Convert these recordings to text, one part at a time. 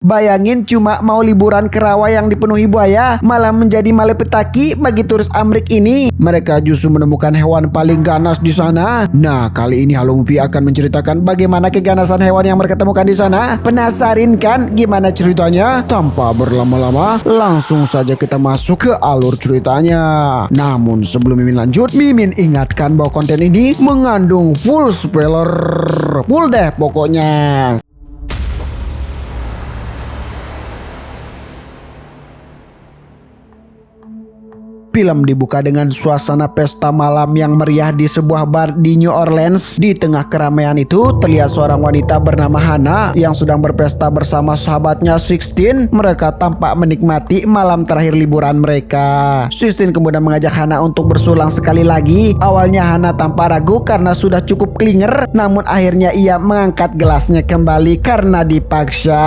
Bayangin cuma mau liburan ke rawa yang dipenuhi buaya, malah menjadi malapetaki bagi turis Amrik ini. Mereka justru menemukan hewan paling ganas di sana. Nah, kali ini Halo Movie akan menceritakan bagaimana keganasan hewan yang mereka temukan di sana. Penasaran kan gimana ceritanya? Tanpa berlama-lama, langsung saja kita masuk ke alur ceritanya. Namun sebelum Mimin lanjut, Mimin ingatkan bahwa konten ini mengandung full spoiler. Full deh pokoknya. Film dibuka dengan suasana pesta malam yang meriah di sebuah bar di New Orleans. Di tengah keramaian itu terlihat seorang wanita bernama Hannah yang sedang berpesta bersama sahabatnya 16. Mereka tampak menikmati malam terakhir liburan mereka. 16 kemudian mengajak Hannah untuk bersulang sekali lagi. Awalnya Hannah tampak ragu karena sudah cukup klinger, namun akhirnya ia mengangkat gelasnya kembali karena dipaksa.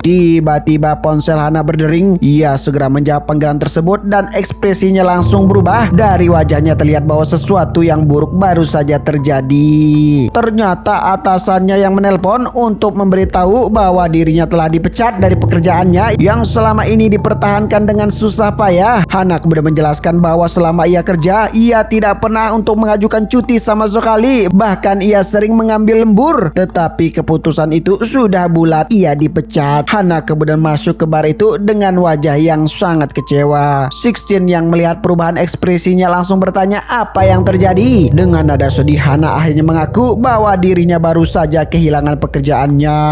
Tiba-tiba ponsel Hannah berdering. Ia segera menjawab panggilan tersebut dan ekspresinya langsung berubah. Dari wajahnya terlihat bahwa sesuatu yang buruk baru saja terjadi. Ternyata atasannya yang menelpon untuk memberitahu bahwa dirinya telah dipecat dari pekerjaannya yang selama ini dipertahankan dengan susah payah. Hannah kemudian menjelaskan bahwa selama ia kerja, ia tidak pernah untuk mengajukan cuti sama sekali. Bahkan ia sering mengambil lembur. Tetapi keputusan itu sudah bulat, ia dipecat. Hannah kemudian masuk ke bar itu dengan wajah yang sangat kecewa. 16 yang melihat perubahan ekspresinya langsung bertanya apa yang terjadi. Dengan nada sedih, Hannah akhirnya mengaku bahwa dirinya baru saja kehilangan pekerjaannya.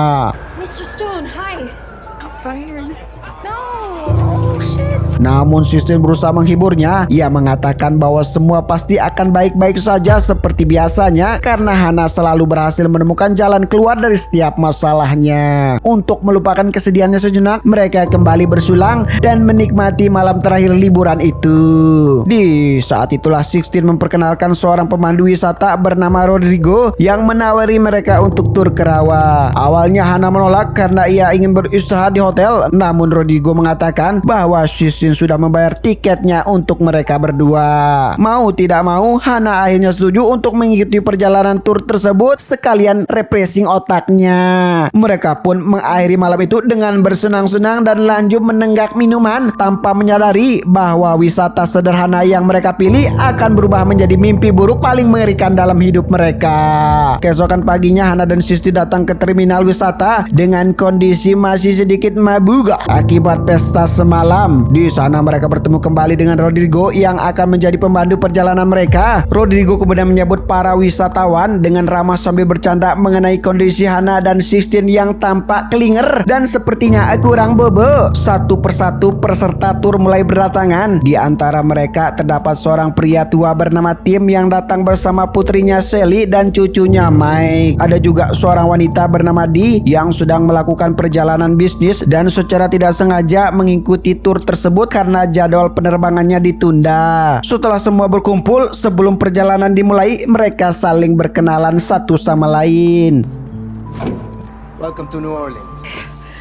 Mr. Stone, hi. Got fired. No. Oh shit. Namun Sistine berusaha menghiburnya. Ia mengatakan bahwa semua pasti akan baik-baik saja seperti biasanya karena Hannah selalu berhasil menemukan jalan keluar dari setiap masalahnya. Untuk melupakan kesedihannya sejenak, mereka kembali bersulang dan menikmati malam terakhir liburan itu. Di saat itulah 16 memperkenalkan seorang pemandu wisata bernama Rodrigo yang menawari mereka untuk tur ke rawa. Awalnya Hannah menolak karena ia ingin beristirahat di hotel, namun Rodrigo mengatakan bahwa Sistine sudah membayar tiketnya untuk mereka berdua. Mau tidak mau, Hannah akhirnya setuju untuk mengikuti perjalanan tur tersebut sekalian refreshing otaknya. Mereka pun mengakhiri malam itu dengan bersenang-senang dan lanjut menenggak minuman tanpa menyadari bahwa wisata sederhana yang mereka pilih akan berubah menjadi mimpi buruk paling mengerikan dalam hidup mereka. Keesokan paginya Hannah dan Sisti datang ke terminal wisata dengan kondisi masih sedikit mabuk akibat pesta semalam. Di sana mereka bertemu kembali dengan Rodrigo yang akan menjadi pembantu perjalanan mereka. Rodrigo kemudian menyambut para wisatawan dengan ramah sambil bercanda mengenai kondisi Hannah dan 16 yang tampak klinger dan sepertinya kurang bobo. Satu persatu peserta tur mulai berdatangan. Di antara mereka terdapat seorang pria tua bernama Tim yang datang bersama putrinya Sally dan cucunya Mike. Ada juga seorang wanita bernama Dee yang sedang melakukan perjalanan bisnis dan secara tidak sengaja mengikuti tur tersebut karena jadwal penerbangannya ditunda. Setelah semua berkumpul, sebelum perjalanan dimulai, mereka saling berkenalan satu sama lain. Welcome to New Orleans.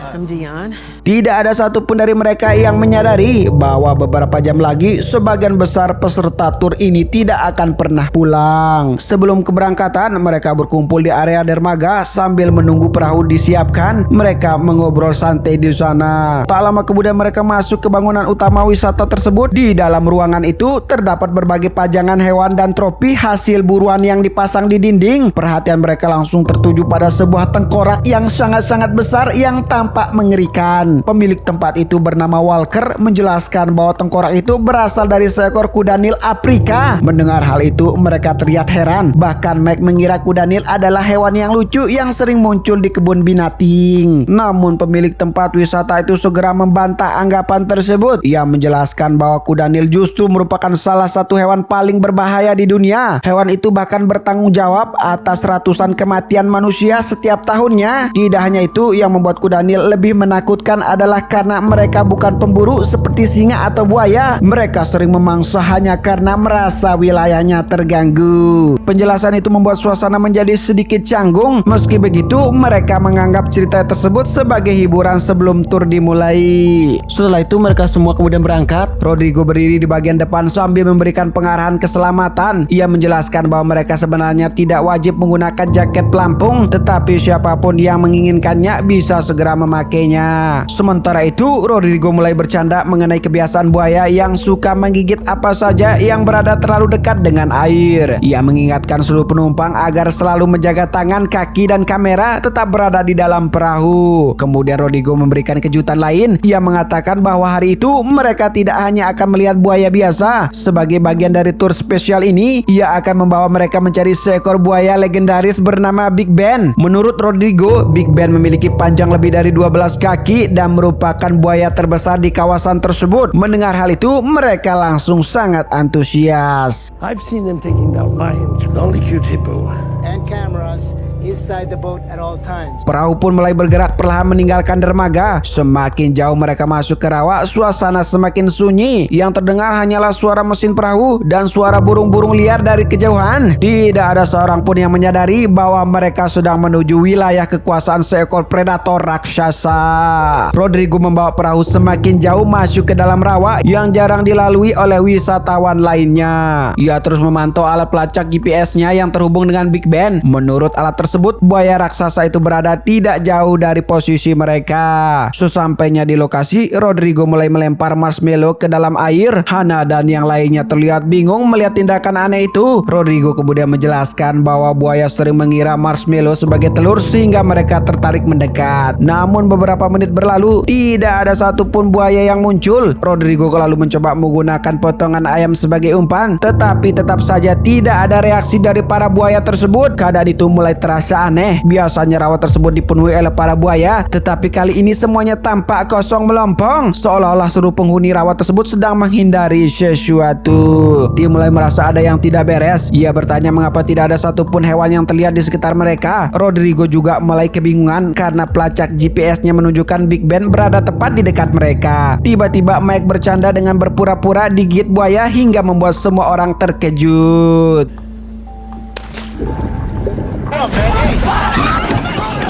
I'm Dion. Tidak ada satupun dari mereka yang menyadari bahwa beberapa jam lagi sebagian besar peserta tur ini tidak akan pernah pulang. Sebelum keberangkatan, mereka berkumpul di area dermaga sambil menunggu perahu disiapkan. Mereka mengobrol santai di sana. Tak lama kemudian mereka masuk ke bangunan utama wisata tersebut. Di dalam ruangan itu terdapat berbagai pajangan hewan dan trofi hasil buruan yang dipasang di dinding. Perhatian mereka langsung tertuju pada sebuah tengkorak yang sangat-sangat besar yang tampak mengerikan. Pemilik tempat itu bernama Walker menjelaskan bahwa tengkorak itu berasal dari seekor kuda Nil Afrika. Mendengar hal itu mereka terlihat heran. Bahkan Mike mengira kuda Nil adalah hewan yang lucu yang sering muncul di kebun binatang. Namun pemilik tempat wisata itu segera membantah anggapan tersebut. Ia menjelaskan bahwa kuda Nil justru merupakan salah satu hewan paling berbahaya di dunia. Hewan itu bahkan bertanggung jawab atas ratusan kematian manusia setiap tahunnya. Tidak hanya itu, yang membuat kuda Nil lebih menakutkan adalah karena mereka bukan pemburu seperti singa atau buaya. Mereka sering memangsa hanya karena merasa wilayahnya terganggu. Penjelasan itu membuat suasana menjadi sedikit canggung. Meski begitu, mereka menganggap cerita tersebut sebagai hiburan sebelum tur dimulai. Setelah itu mereka semua kemudian berangkat. Rodrigo berdiri di bagian depan sambil memberikan pengarahan keselamatan. Ia menjelaskan bahwa mereka sebenarnya tidak wajib menggunakan jaket pelampung, tetapi siapapun yang menginginkannya bisa segera memakainya. Sementara itu, Rodrigo mulai bercanda mengenai kebiasaan buaya yang suka menggigit apa saja yang berada terlalu dekat dengan air. Ia mengingatkan seluruh penumpang agar selalu menjaga tangan, kaki, dan kamera tetap berada di dalam perahu. Kemudian Rodrigo memberikan kejutan lain. Ia mengatakan bahwa hari itu mereka tidak hanya akan melihat buaya biasa. Sebagai bagian dari tur spesial ini, ia akan membawa mereka mencari seekor buaya legendaris bernama Big Ben. Menurut Rodrigo, Big Ben memiliki panjang lebih dari 12 kaki dan merupakan buaya terbesar di kawasan tersebut. Mendengar hal itu, mereka langsung sangat antusias. I've seen them taking down lions, only cute hippo. And cameras inside the boat at all times. Perahu pun mulai bergerak perlahan meninggalkan dermaga. Semakin jauh mereka masuk ke rawa, suasana semakin sunyi. Yang terdengar hanyalah suara mesin perahu dan suara burung-burung liar dari kejauhan. Tidak ada seorang pun yang menyadari bahwa mereka sedang menuju wilayah kekuasaan seekor predator raksasa. Rodrigo membawa perahu semakin jauh masuk ke dalam rawa yang jarang dilalui oleh wisatawan lainnya. Ia terus memantau alat pelacak GPS-nya yang terhubung dengan Big Ben. Menurut alat tersebut, buaya raksasa itu berada tidak jauh dari posisi mereka. Sesampainya di lokasi, Rodrigo mulai melempar marshmallow ke dalam air. Hana dan yang lainnya terlihat bingung melihat tindakan aneh itu. Rodrigo kemudian menjelaskan bahwa buaya sering mengira marshmallow sebagai telur sehingga mereka tertarik mendekat. Namun beberapa menit berlalu, tidak ada satupun buaya yang muncul. Rodrigo lalu mencoba menggunakan potongan ayam sebagai umpan, tetapi tetap saja tidak ada reaksi dari para buaya tersebut. Keadaan itu mulai terasa aneh. Biasanya rawa tersebut dipenuhi oleh para buaya, tetapi kali ini semuanya tampak kosong melompong, seolah-olah seluruh penghuni rawa tersebut sedang menghindari sesuatu. Dia mulai merasa ada yang tidak beres. Ia bertanya mengapa tidak ada satupun hewan yang terlihat di sekitar mereka. Rodrigo juga mulai kebingungan karena pelacak GPS-nya menunjukkan Big Ben berada tepat di dekat mereka. Tiba-tiba Mike bercanda dengan berpura-pura digigit buaya hingga membuat semua orang terkejut.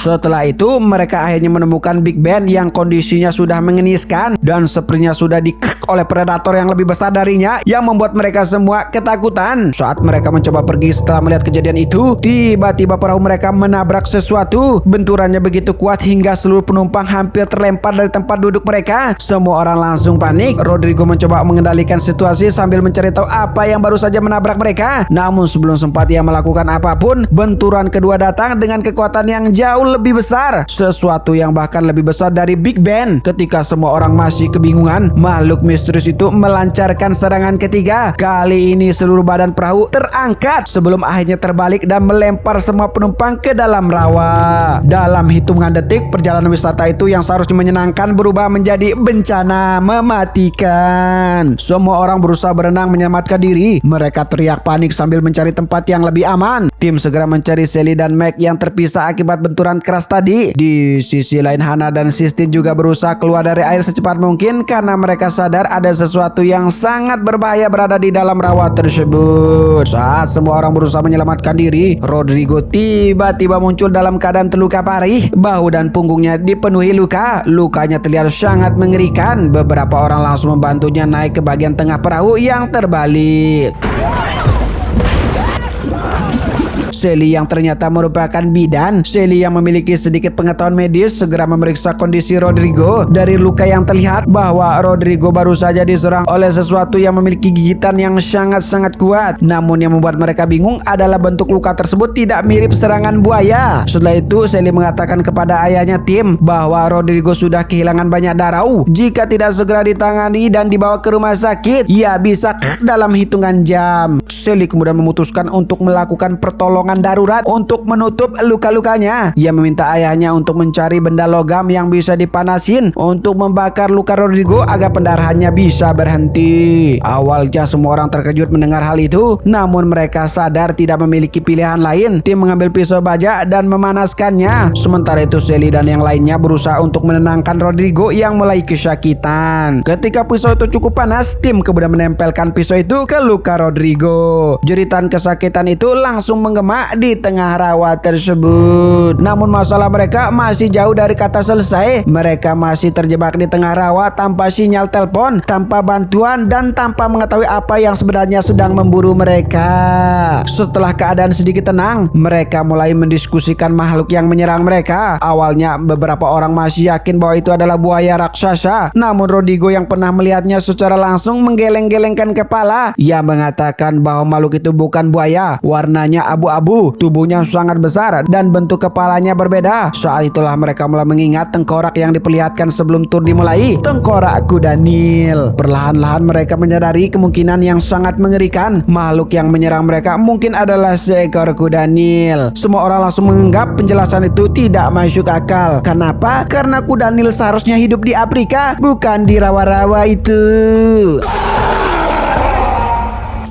Setelah itu, mereka akhirnya menemukan Big Ben yang kondisinya sudah mengeniskan dan sepertinya sudah dikek oleh predator yang lebih besar darinya, yang membuat mereka semua ketakutan. Saat mereka mencoba pergi setelah melihat kejadian itu, tiba-tiba perahu mereka menabrak sesuatu. Benturannya begitu kuat hingga seluruh penumpang hampir terlempar dari tempat duduk mereka. Semua orang langsung panik. Rodrigo mencoba mengendalikan situasi sambil mencari tahu apa yang baru saja menabrak mereka. Namun sebelum sempat ia melakukan apapun, benturan kedua datang dengan kekuatan yang jauh lebih besar, sesuatu yang bahkan lebih besar dari Big Ben. Ketika semua orang masih kebingungan, makhluk misterius itu melancarkan serangan ketiga. Kali ini seluruh badan perahu terangkat sebelum akhirnya terbalik dan melempar semua penumpang ke dalam rawa. Dalam hitungan detik, perjalanan wisata itu yang seharusnya menyenangkan berubah menjadi bencana mematikan. Semua orang berusaha berenang menyelamatkan diri. Mereka teriak panik sambil mencari tempat yang lebih aman. Tim segera mencari Sally dan Meg yang terpisah akibat benturan keras tadi. Di sisi lain, Hana dan Sistine juga berusaha keluar dari air secepat mungkin karena mereka sadar ada sesuatu yang sangat berbahaya berada di dalam rawa tersebut. Saat semua orang berusaha menyelamatkan diri, Rodrigo tiba-tiba muncul dalam keadaan terluka parah. Bahu dan punggungnya dipenuhi luka. Lukanya terlihat sangat mengerikan. Beberapa orang langsung membantunya naik ke bagian tengah perahu yang terbalik. Sally yang ternyata merupakan bidan. Sally yang memiliki sedikit pengetahuan medis segera memeriksa kondisi Rodrigo. Dari luka yang terlihat bahwa Rodrigo baru saja diserang oleh sesuatu yang memiliki gigitan yang sangat-sangat kuat. Namun yang membuat mereka bingung adalah bentuk luka tersebut tidak mirip serangan buaya. Setelah itu Sally mengatakan kepada ayahnya Tim bahwa Rodrigo sudah kehilangan banyak darah. Jika tidak segera ditangani dan dibawa ke rumah sakit, ia bisa dalam hitungan jam. Sally kemudian memutuskan untuk melakukan pertolongan darurat untuk menutup luka-lukanya. Ia meminta ayahnya untuk mencari benda logam yang bisa dipanasin untuk membakar luka Rodrigo agar pendarahannya bisa berhenti. Awalnya semua orang terkejut mendengar hal itu, namun mereka sadar tidak memiliki pilihan lain. Tim mengambil pisau baja dan memanaskannya. Sementara itu Sally dan yang lainnya berusaha untuk menenangkan Rodrigo yang mulai kesakitan. Ketika pisau itu cukup panas, Tim kemudian menempelkan pisau itu ke luka Rodrigo. Jeritan kesakitan itu langsung menggema bersama di tengah rawa tersebut. Namun masalah mereka masih jauh dari kata selesai. Mereka masih terjebak di tengah rawa tanpa sinyal telepon, tanpa bantuan, dan tanpa mengetahui apa yang sebenarnya sedang memburu mereka. Setelah keadaan sedikit tenang, mereka mulai mendiskusikan makhluk yang menyerang mereka. Awalnya beberapa orang masih yakin bahwa itu adalah buaya raksasa. Namun Rodrigo yang pernah melihatnya secara langsung menggeleng-gelengkan kepala. Ia mengatakan bahwa makhluk itu bukan buaya. Warnanya abu-abu, tubuhnya sangat besar, dan bentuk kepalanya berbeda. Saat itulah mereka mulai mengingat tengkorak yang diperlihatkan sebelum tur dimulai. Tengkorak kuda Nil. Perlahan-lahan mereka menyadari kemungkinan yang sangat mengerikan. Makhluk yang menyerang mereka mungkin adalah seekor kuda Nil. Semua orang langsung menganggap penjelasan itu tidak masuk akal. Kenapa? Karena kuda Nil seharusnya hidup di Afrika, bukan di rawa-rawa itu.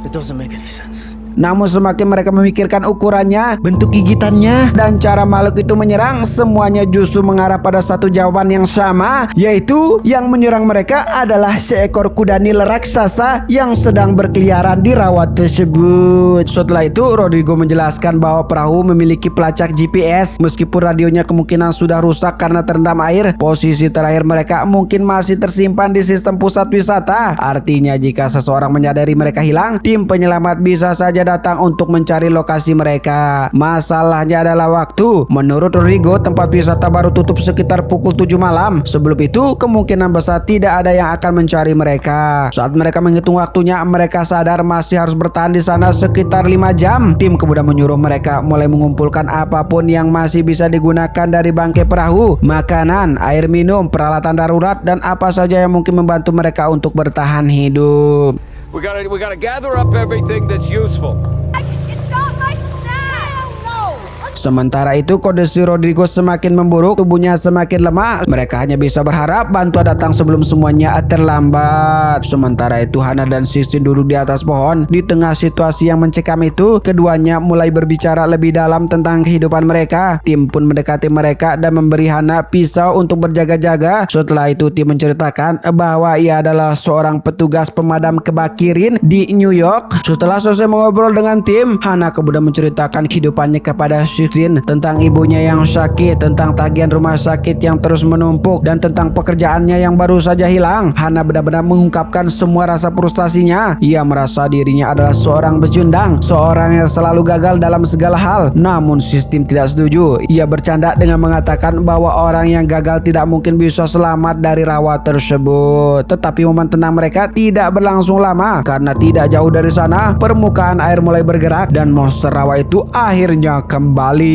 It doesn't make any sense. Namun semakin mereka memikirkan ukurannya, bentuk gigitannya, dan cara makhluk itu menyerang, semuanya justru mengarah pada satu jawaban yang sama, yaitu yang menyerang mereka adalah seekor kuda Nil raksasa yang sedang berkeliaran di rawa tersebut. Setelah itu Rodrigo menjelaskan bahwa perahu memiliki pelacak GPS. Meskipun radionya kemungkinan sudah rusak karena terendam air, posisi terakhir mereka mungkin masih tersimpan di sistem pusat wisata. Artinya jika seseorang menyadari mereka hilang, tim penyelamat bisa saja datang untuk mencari lokasi mereka. Masalahnya adalah waktu. Menurut Rodrigo, tempat wisata baru tutup sekitar pukul 7 malam. Sebelum itu, kemungkinan besar tidak ada yang akan mencari mereka. Saat mereka menghitung waktunya, mereka sadar masih harus bertahan di sana sekitar 5 jam. Tim kemudian menyuruh mereka mulai mengumpulkan apapun yang masih bisa digunakan dari bangkai perahu, makanan, air minum, peralatan darurat, dan apa saja yang mungkin membantu mereka untuk bertahan hidup. We gotta gather up everything that's useful. It's not my snack! No! Sementara itu kondisi Rodrigo semakin memburuk, tubuhnya semakin lemah. Mereka hanya bisa berharap bantuan datang sebelum semuanya terlambat. Sementara itu Hana dan Sistine duduk di atas pohon. Di tengah situasi yang mencekam itu, keduanya mulai berbicara lebih dalam tentang kehidupan mereka. Tim pun mendekati mereka dan memberi Hana pisau untuk berjaga-jaga. Setelah itu Tim menceritakan bahwa ia adalah seorang petugas pemadam kebakaran di New York. Setelah selesai mengobrol dengan Tim, Hana kemudian menceritakan kehidupannya kepada Sistine, tentang ibunya yang sakit, tentang tagihan rumah sakit yang terus menumpuk, dan tentang pekerjaannya yang baru saja hilang. Hana benar-benar mengungkapkan semua rasa frustasinya. Ia merasa dirinya adalah seorang pecundang, seorang yang selalu gagal dalam segala hal. Namun Sistine tidak setuju. Ia bercanda dengan mengatakan bahwa orang yang gagal tidak mungkin bisa selamat dari rawa tersebut. Tetapi momen tenang mereka tidak berlangsung lama, karena tidak jauh dari sana permukaan air mulai bergerak dan monster rawa itu akhirnya kembali.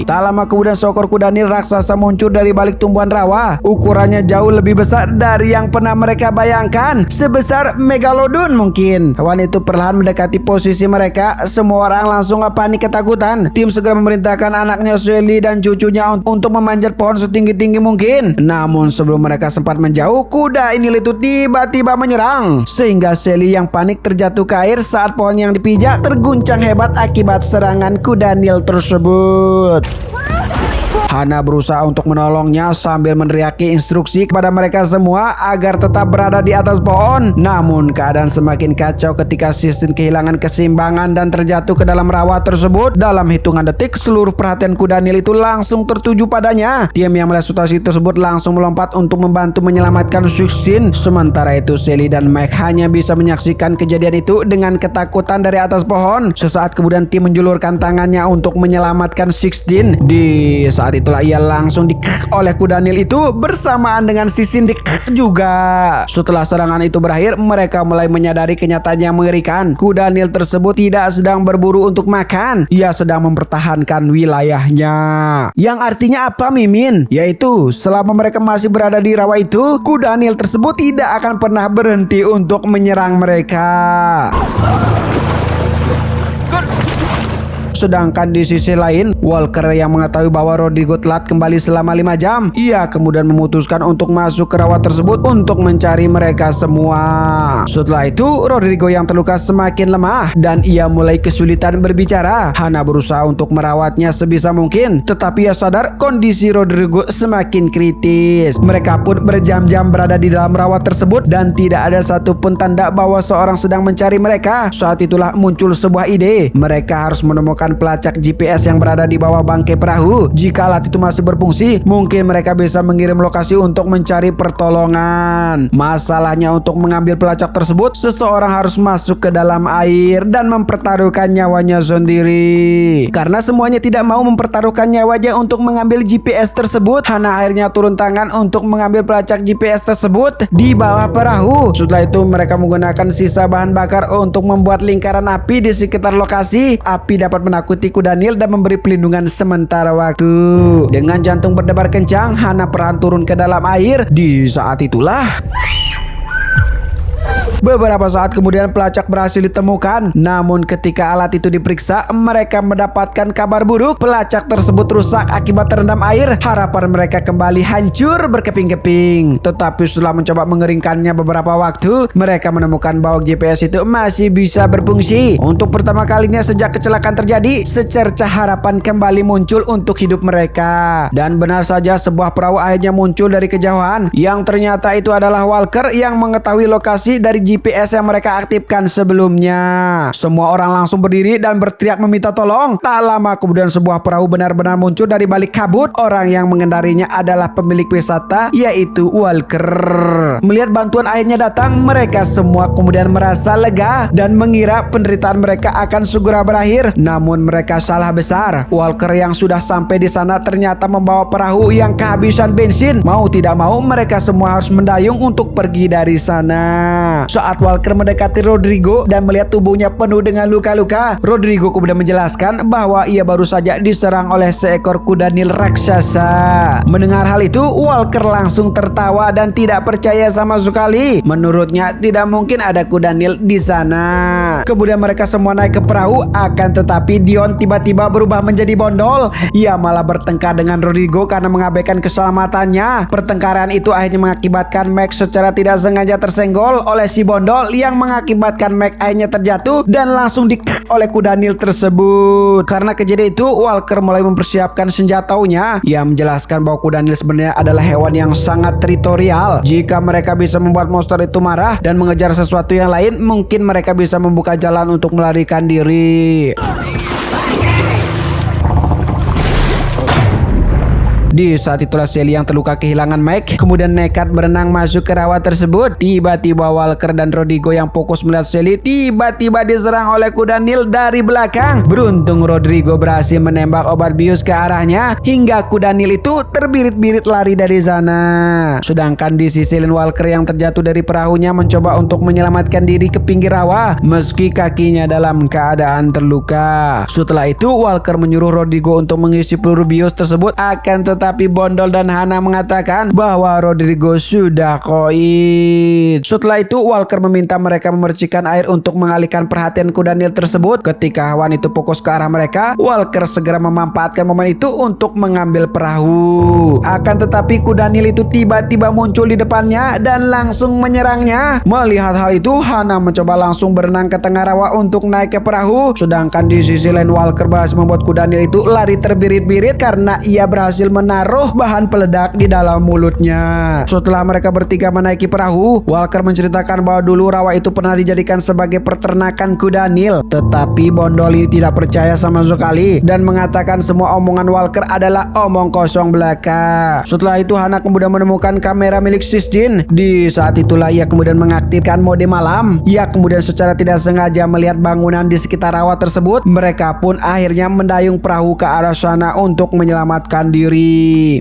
Tak lama kemudian seekor kuda Nil raksasa muncul dari balik tumbuhan rawa. Ukurannya jauh lebih besar dari yang pernah mereka bayangkan, sebesar megalodon mungkin. Hewan itu perlahan mendekati posisi mereka. Semua orang langsung panik ketakutan. Tim segera memerintahkan anaknya Sally dan cucunya untuk memanjat pohon setinggi-tinggi mungkin. Namun sebelum mereka sempat menjauh, kuda Nil itu tiba-tiba menyerang, sehingga Sally yang panik terjatuh ke air saat pohon yang dipijak terguncang hebat akibat serangan kuda Nil tersebut. Hana berusaha untuk menolongnya sambil meneriaki instruksi kepada mereka semua agar tetap berada di atas pohon. Namun keadaan semakin kacau ketika Sistine kehilangan keseimbangan dan terjatuh ke dalam rawa tersebut. Dalam hitungan detik, seluruh perhatian kuda Nil itu langsung tertuju padanya. Tim yang melihat situasi tersebut langsung melompat untuk membantu menyelamatkan Sistine. Sementara itu Sally dan Mike hanya bisa menyaksikan kejadian itu dengan ketakutan dari atas pohon. Sesaat kemudian Tim menjulurkan tangannya untuk menyelamatkan Sistine. Di saat itulah ia langsung dikek oleh kuda Nil itu bersamaan dengan Sistine dikek juga. Setelah serangan itu berakhir, mereka mulai menyadari kenyataan yang mengerikan. Kuda Nil tersebut tidak sedang berburu untuk makan. Ia sedang mempertahankan wilayahnya. Yang artinya apa, Mimin? Yaitu selama mereka masih berada di rawa itu, kuda Nil tersebut tidak akan pernah berhenti untuk menyerang mereka. Sedangkan di sisi lain, Walker yang mengetahui bahwa Rodrigo telat kembali selama 5 jam, ia kemudian memutuskan untuk masuk ke rawa tersebut untuk mencari mereka semua. Setelah itu, Rodrigo yang terluka semakin lemah dan ia mulai kesulitan berbicara. Hana berusaha untuk merawatnya sebisa mungkin, tetapi ia sadar kondisi Rodrigo semakin kritis. Mereka pun berjam-jam berada di dalam rawa tersebut dan tidak ada satupun tanda bahwa seorang sedang mencari mereka. Saat itulah muncul sebuah ide. Mereka harus menemukan menemukan pelacak GPS yang berada di bawah bangkai perahu. Jika alat itu masih berfungsi, mungkin mereka bisa mengirim lokasi untuk mencari pertolongan. Masalahnya untuk mengambil pelacak tersebut, seseorang harus masuk ke dalam air dan mempertaruhkan nyawanya sendiri. Karena semuanya tidak mau mempertaruhkan nyawanya untuk mengambil GPS tersebut, Hana akhirnya turun tangan untuk mengambil pelacak GPS tersebut di bawah perahu. Setelah itu mereka menggunakan sisa bahan bakar untuk membuat lingkaran api di sekitar lokasi. Api dapat menakuti kuda Nil dan memberi pelindungan sementara waktu. Dengan jantung berdebar kencang, Hana perlahan turun ke dalam air. Di saat itulah beberapa saat kemudian pelacak berhasil ditemukan. Namun ketika alat itu diperiksa, mereka mendapatkan kabar buruk. Pelacak tersebut rusak akibat terendam air. Harapan mereka kembali hancur berkeping-keping. Tetapi setelah mencoba mengeringkannya beberapa waktu, mereka menemukan bahwa GPS itu masih bisa berfungsi. Untuk pertama kalinya sejak kecelakaan terjadi, secercah harapan kembali muncul untuk hidup mereka. Dan benar saja, sebuah perahu akhirnya muncul dari kejauhan, yang ternyata itu adalah Walker yang mengetahui lokasi dari GPS yang mereka aktifkan sebelumnya. Semua orang langsung berdiri dan berteriak meminta tolong. Tak lama kemudian sebuah perahu benar-benar muncul dari balik kabut. Orang yang mengendarinya adalah pemilik wisata, yaitu Walker. Melihat bantuan akhirnya datang, mereka semua kemudian merasa lega dan mengira penderitaan mereka akan segera berakhir. Namun mereka salah besar. Walker yang sudah sampai di sana ternyata membawa perahu yang kehabisan bensin. Mau tidak mau mereka semua harus mendayung untuk pergi dari sana. Saat Walker mendekati Rodrigo dan melihat tubuhnya penuh dengan luka-luka, Rodrigo kemudian menjelaskan bahwa ia baru saja diserang oleh seekor kuda Nil raksasa. Mendengar hal itu, Walker langsung tertawa dan tidak percaya sama sekali. Menurutnya tidak mungkin ada kuda Nil di sana. Kemudian mereka semua naik ke perahu, akan tetapi Dion tiba-tiba berubah menjadi bondol. Ia malah bertengkar dengan Rodrigo karena mengabaikan keselamatannya. Pertengkaran itu akhirnya mengakibatkan Max secara tidak sengaja tersenggol oleh si bondol, yang mengakibatkan Mac akhirnya terjatuh dan langsung dikek oleh kuda Nil tersebut. Karena kejadian itu, Walker mulai mempersiapkan senjatanya. Ia menjelaskan bahwa kuda Nil sebenarnya adalah hewan yang sangat teritorial. Jika mereka bisa membuat monster itu marah dan mengejar sesuatu yang lain, mungkin mereka bisa membuka jalan untuk melarikan diri. Di saat itulah Sally yang terluka kehilangan Mike kemudian nekat berenang masuk ke rawa tersebut. Tiba-tiba Walker dan Rodrigo yang fokus melihat Sally tiba-tiba diserang oleh kuda Nil dari belakang. Beruntung Rodrigo berhasil menembak obat bius ke arahnya hingga kuda Nil itu terbirit-birit lari dari sana. Sedangkan di sisi lain Walker yang terjatuh dari perahunya mencoba untuk menyelamatkan diri ke pinggir rawa meski kakinya dalam keadaan terluka. Setelah itu Walker menyuruh Rodrigo untuk mengisi peluru bius tersebut, akan tetapi Bondol dan Hana mengatakan bahwa Rodrigo sudah koit. Setelah itu Walker meminta mereka memercikan air untuk mengalihkan perhatian kuda Nil tersebut. Ketika hewan itu fokus ke arah mereka, Walker segera memanfaatkan momen itu untuk mengambil perahu. Akan tetapi kuda Nil itu tiba-tiba muncul di depannya dan langsung menyerangnya. Melihat hal itu, Hana mencoba langsung berenang ke tengah rawa untuk naik ke perahu. Sedangkan di sisi lain Walker berhasil membuat kuda Nil itu lari terbirit-birit karena ia berhasil menaruh bahan peledak di dalam mulutnya. Setelah mereka bertiga menaiki perahu, Walker menceritakan bahwa dulu rawa itu pernah dijadikan sebagai peternakan kuda Nil. Tetapi Bondol ini tidak percaya sama sekali dan mengatakan semua omongan Walker adalah omong kosong belaka. Setelah itu Hana kemudian menemukan kamera milik Sistine. Di saat itulah ia kemudian mengaktifkan mode malam. Ia kemudian secara tidak sengaja melihat bangunan di sekitar rawa tersebut. Mereka pun akhirnya mendayung perahu ke arah sana untuk menyelamatkan diri.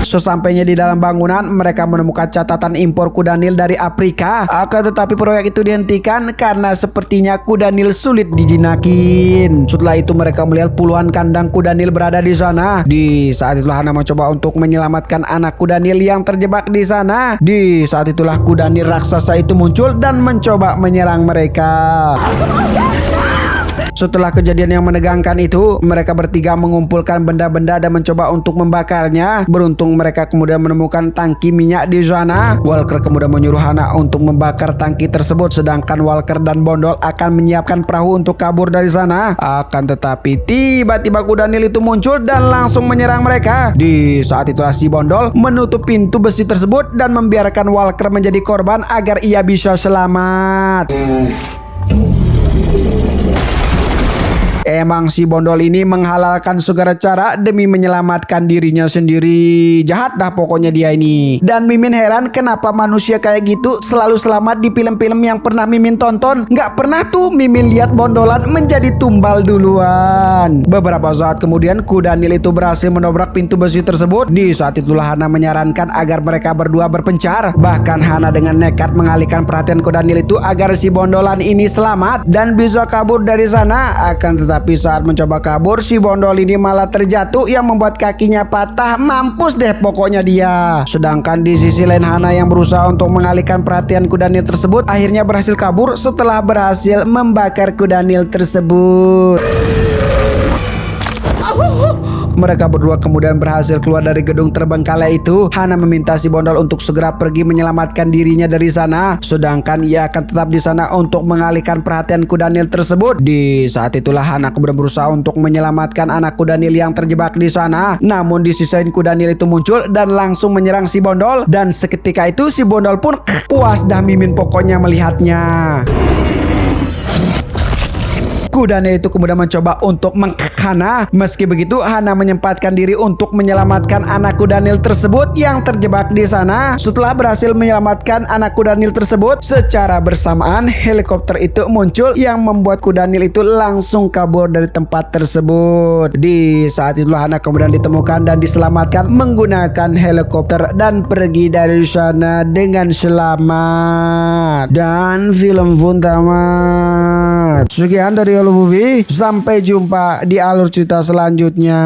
Sesampainya di dalam bangunan, mereka menemukan catatan impor kuda Nil dari Afrika. Akan tetapi proyek itu dihentikan karena sepertinya kuda Nil sulit dijinakin. Setelah itu mereka melihat puluhan kandang kuda Nil berada di sana. Di saat itulah Hana mencoba untuk menyelamatkan anak kuda Nil yang terjebak di sana. Di saat itulah kuda Nil raksasa itu muncul dan mencoba menyerang mereka. Setelah kejadian yang menegangkan itu, mereka bertiga mengumpulkan benda-benda dan mencoba untuk membakarnya. Beruntung mereka kemudian menemukan tangki minyak di sana. Walker kemudian menyuruh Hana untuk membakar tangki tersebut, sedangkan Walker dan Bondol akan menyiapkan perahu untuk kabur dari sana. Akan tetapi tiba-tiba kuda Nil itu muncul dan langsung menyerang mereka. Di saat itulah si Bondol menutup pintu besi tersebut dan membiarkan Walker menjadi korban agar ia bisa selamat. Emang si Bondol ini menghalalkan segala cara demi menyelamatkan dirinya sendiri. Jahat dah pokoknya dia ini. Dan Mimin heran kenapa manusia kayak gitu selalu selamat di film-film yang pernah Mimin tonton. Nggak pernah tuh Mimin lihat Bondolan menjadi tumbal duluan. Beberapa saat kemudian Kudanil itu berhasil mendobrak pintu besi tersebut. Di saat itulah Hana menyarankan agar mereka berdua berpencar. Bahkan Hana dengan nekat mengalihkan perhatian Kudanil itu agar si Bondolan ini selamat dan bisa kabur dari sana. Akan tetapi saat mencoba kabur, si Bondol ini malah terjatuh yang membuat kakinya patah. Mampus deh pokoknya dia. Sedangkan di sisi lain Hana yang berusaha untuk mengalihkan perhatian Kudanil tersebut akhirnya berhasil kabur setelah berhasil membakar Kudanil tersebut. Mereka berdua kemudian berhasil keluar dari gedung terbengkalai itu. Hana meminta si Bondol untuk segera pergi menyelamatkan dirinya dari sana, sedangkan ia akan tetap di sana untuk mengalihkan perhatian Kudanil tersebut. Di saat itulah Hana kemudian berusaha untuk menyelamatkan anak Kudanil yang terjebak di sana. Namun di sisi lain Kudanil itu muncul dan langsung menyerang si Bondol, dan seketika itu si Bondol pun puas dah Mimin pokoknya melihatnya. Kudanil itu kemudian mencoba untuk mengkek Hana. Meski begitu Hana menyempatkan diri untuk menyelamatkan anak Kudanil tersebut yang terjebak di sana. Setelah berhasil menyelamatkan anak Kudanil tersebut, secara bersamaan helikopter itu muncul yang membuat Kudanil itu langsung kabur dari tempat tersebut. Di saat itu Hana kemudian ditemukan dan diselamatkan menggunakan helikopter dan pergi dari sana dengan selamat. Dan film pun tamat. Sekian dari Movie. Sampai jumpa di alur cerita selanjutnya.